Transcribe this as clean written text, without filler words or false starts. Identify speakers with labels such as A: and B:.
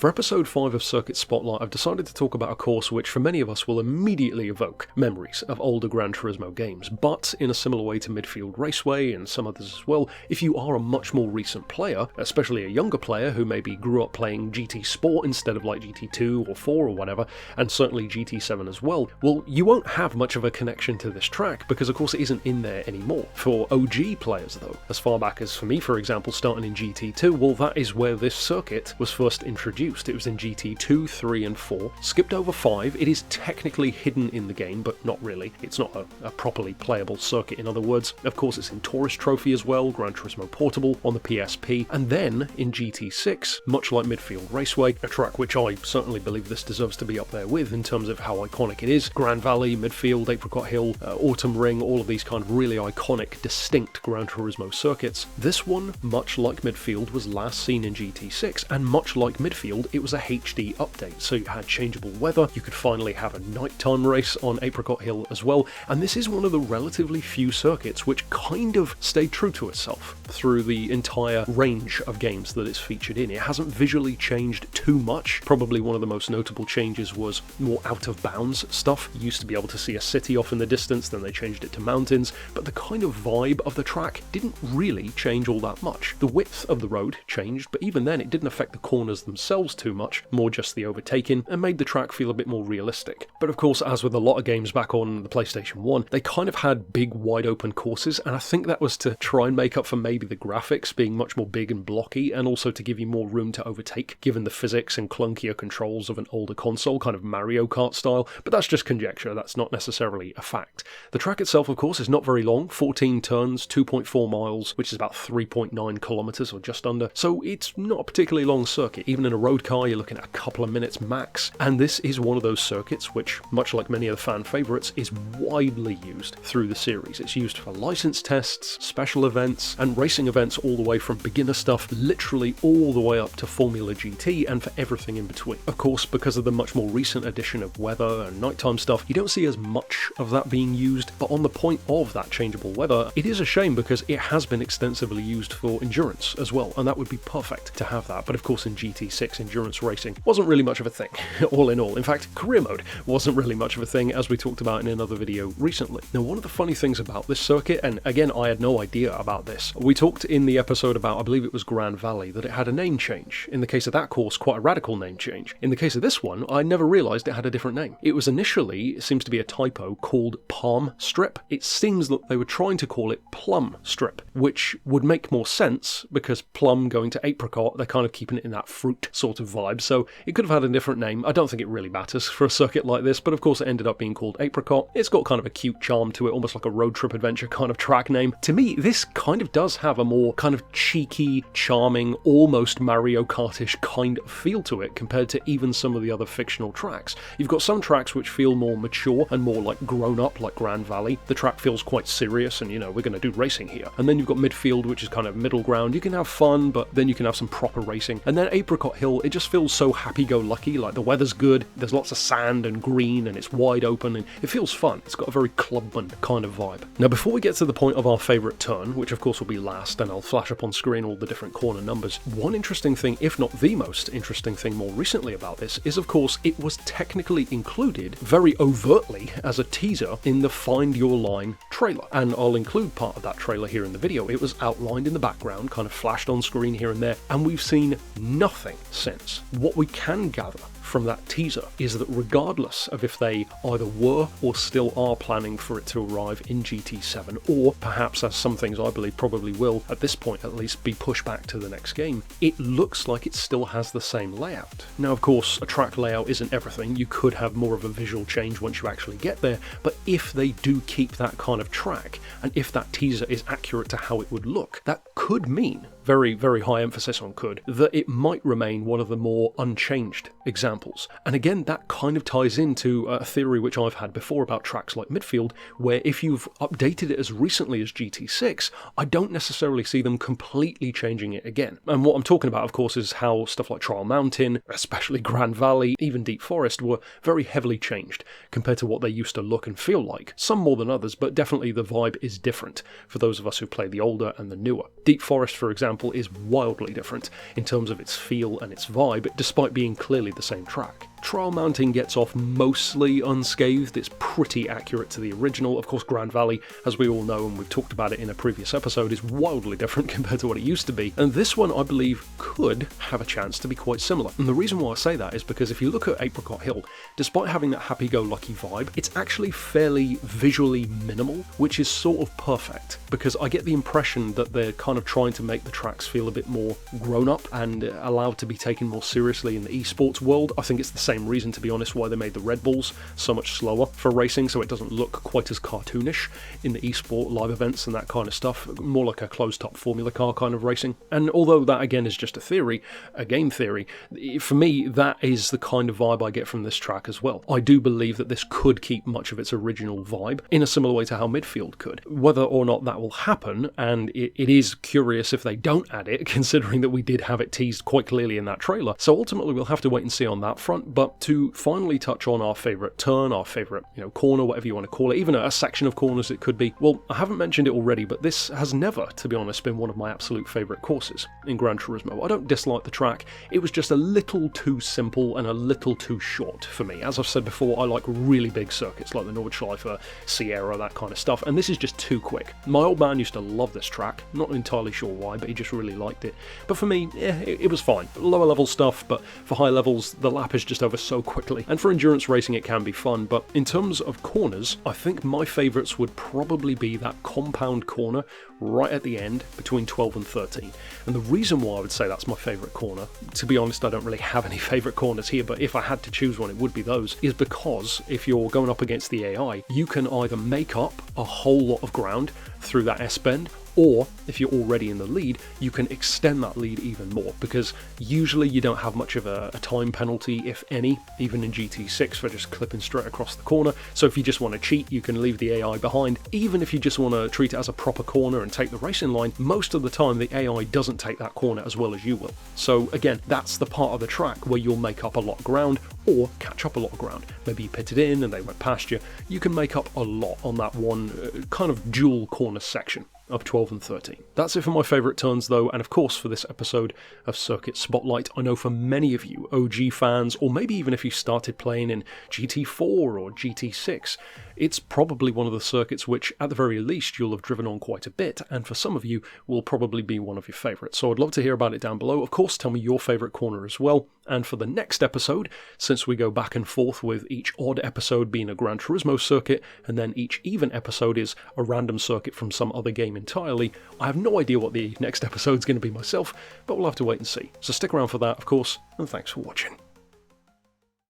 A: For episode 5 of Circuit Spotlight, I've decided to talk about a course which for many of us will immediately evoke memories of older Gran Turismo games, but in a similar way to Midfield Raceway and some others as well, if you are a much more recent player, especially a younger player who maybe grew up playing GT Sport instead of like GT2 or 4 or whatever, and certainly GT7 as well, well, you won't have much of a connection to this track because of course it isn't in there anymore. For OG players though, as far back as for me for example starting in GT2, well that is where this circuit was first introduced. It was in GT2, 3 and 4, skipped over 5, it is technically hidden in the game, but not really. It's not a properly playable circuit in other words. Of course it's in Tourist Trophy as well, Gran Turismo Portable on the PSP, and then in GT6, much like Midfield Raceway, a track which I certainly believe this deserves to be up there with in terms of how iconic it is. Grand Valley, Midfield, Apricot Hill, Autumn Ring, all of these kind of really iconic, distinct Gran Turismo circuits. This one, much like Midfield, was last seen in GT6, and much like Midfield, it was a HD update, so you had changeable weather, you could finally have a nighttime race on Apricot Hill as well, and this is one of the relatively few circuits which kind of stayed true to itself through the entire range of games that it's featured in. It hasn't visually changed too much. Probably one of the most notable changes was more out of bounds stuff. You used to be able to see a city off in the distance, then they changed it to mountains, but the kind of vibe of the track didn't really change all that much. The width of the road changed, but even then it didn't affect the corners themselves too much, more just the overtaking, and made the track feel a bit more realistic. But of course, as with a lot of games back on the PlayStation 1, they kind of had big wide open courses, and I think that was to try and make up for maybe the graphics being much more big and blocky, and also to give you more room to overtake, given the physics and clunkier controls of an older console, kind of Mario Kart style, but that's just conjecture, that's not necessarily a fact. The track itself, of course, is not very long, 14 turns, 2.4 miles, which is about 3.9 kilometers or just under, so it's not a particularly long circuit. Even in a road car, you're looking at a couple of minutes max, and this is one of those circuits which, much like many of the fan favourites, is widely used through the series. It's used for license tests, special events, and racing events all the way from beginner stuff, literally all the way up to Formula GT, and for everything in between. Of course, because of the much more recent addition of weather and nighttime stuff, you don't see as much of that being used, but on the point of that changeable weather, it is a shame because it has been extensively used for endurance as well, and that would be perfect to have that. But of course in GT6, endurance racing wasn't really much of a thing, all in all. In fact, career mode wasn't really much of a thing, as we talked about in another video recently. Now, one of the funny things about this circuit, and again, I had no idea about this, we talked in the episode about, I believe it was Grand Valley, that it had a name change. In the case of that course, quite a radical name change. In the case of this one, I never realised it had a different name. It was initially, it seems to be a typo, called Palm Strip. It seems that they were trying to call it Plum Strip, which would make more sense because plum going to apricot, they're kind of keeping it in that fruit sort of vibe, so it could have had a different name. I don't think it really matters for a circuit like this, but of course it ended up being called Apricot. It's got kind of a cute charm to it, almost like a road trip adventure kind of track name. To me, this kind of does have a more kind of cheeky, charming, almost Mario Kart-ish kind of feel to it compared to even some of the other fictional tracks. You've got some tracks which feel more mature and more like grown up, like Grand Valley. The track feels quite serious and, you know, we're going to do racing here. And then you've got Midfield, which is kind of middle ground. You can have fun, but then you can have some proper racing. And then Apricot Hill, it just feels so happy-go-lucky, like the weather's good, there's lots of sand and green, and it's wide open, and it feels fun. It's got a very clubman kind of vibe. Now, before we get to the point of our favourite turn, which of course will be last, and I'll flash up on screen all the different corner numbers, one interesting thing, if not the most interesting thing more recently about this, is of course it was technically included very overtly as a teaser in the Find Your Line trailer, and I'll include part of that trailer here in the video. It was outlined in the background, kind of flashed on screen here and there, and we've seen nothing since. What we can gather from that teaser is that regardless of if they either were or still are planning for it to arrive in GT7, or perhaps, as some things I believe probably will, at this point at least, be pushed back to the next game, it looks like it still has the same layout. Now, of course, a track layout isn't everything. You could have more of a visual change once you actually get there, but if they do keep that kind of track, and if that teaser is accurate to how it would look, that could mean, very, very high emphasis on could, that it might remain one of the more unchanged examples. And again, that kind of ties into a theory which I've had before about tracks like Midfield, where if you've updated it as recently as GT6, I don't necessarily see them completely changing it again. And what I'm talking about, of course, is how stuff like Trial Mountain, especially Grand Valley, even Deep Forest, were very heavily changed compared to what they used to look and feel like. Some more than others, but definitely the vibe is different for those of us who play the older and the newer. Deep Forest, for example, example, is wildly different in terms of its feel and its vibe, despite being clearly the same track. Trial Mountain gets off mostly unscathed, it's pretty accurate to the original. Of course, Grand Valley, as we all know, and we've talked about it in a previous episode, is wildly different compared to what it used to be, and this one, I believe, could have a chance to be quite similar. And the reason why I say that is because if you look at Apricot Hill, despite having that happy-go-lucky vibe, it's actually fairly visually minimal, which is sort of perfect, because I get the impression that they're kind of trying to make the tracks feel a bit more grown-up and allowed to be taken more seriously in the esports world. I think it's the same reason, to be honest, why they made the Red Bulls so much slower for racing, so it doesn't look quite as cartoonish in the esport live events and that kind of stuff, more like a closed-top Formula car kind of racing. And although that again is just a theory, a game theory, for me that is the kind of vibe I get from this track as well. I do believe that this could keep much of its original vibe in a similar way to how Midfield could. Whether or not that will happen, and it is curious if they don't add it, considering that we did have it teased quite clearly in that trailer, so ultimately we'll have to wait and see on that front. But to finally touch on our favourite turn, our favourite, corner, whatever you want to call it, even a section of corners it could be, well, I haven't mentioned it already, but this has never, to be honest, been one of my absolute favourite courses in Gran Turismo. I don't dislike the track, it was just a little too simple and a little too short for me. As I've said before, I like really big circuits like the Nordschleife, Sierra, that kind of stuff, and this is just too quick. My old man used to love this track, not entirely sure why, but he just really liked it. But for me, it was fine. Lower level stuff, but for high levels, the lap is just over so quickly. And for endurance racing, it can be fun, but in terms of corners, I think my favourites would probably be that compound corner right at the end between 12 and 13. And the reason why I would say that's my favourite corner, to be honest, I don't really have any favourite corners here, but if I had to choose one, it would be those, is because if you're going up against the AI, you can either make up a whole lot of ground through that S-bend, or if you're already in the lead, you can extend that lead even more, because usually you don't have much of a time penalty, if any, even in GT6 for just clipping straight across the corner. So if you just want to cheat, you can leave the AI behind. Even if you just want to treat it as a proper corner and take the racing line, most of the time the AI doesn't take that corner as well as you will. So again, that's the part of the track where you'll make up a lot of ground or catch up a lot of ground. Maybe you pitted in and they went past you. You can make up a lot on that one kind of dual corner section of 12 and 13. That's it for my favourite turns though, and of course for this episode of Circuit Spotlight. I know for many of you OG fans, or maybe even if you started playing in GT4 or GT6, it's probably one of the circuits which at the very least you'll have driven on quite a bit, and for some of you will probably be one of your favourites. So I'd love to hear about it down below. Of course, tell me your favourite corner as well. And for the next episode, since we go back and forth with each odd episode being a Gran Turismo circuit, and then each even episode is a random circuit from some other game entirely, I have no idea what the next episode's going to be myself, but we'll have to wait and see. So stick around for that, of course, and thanks for watching.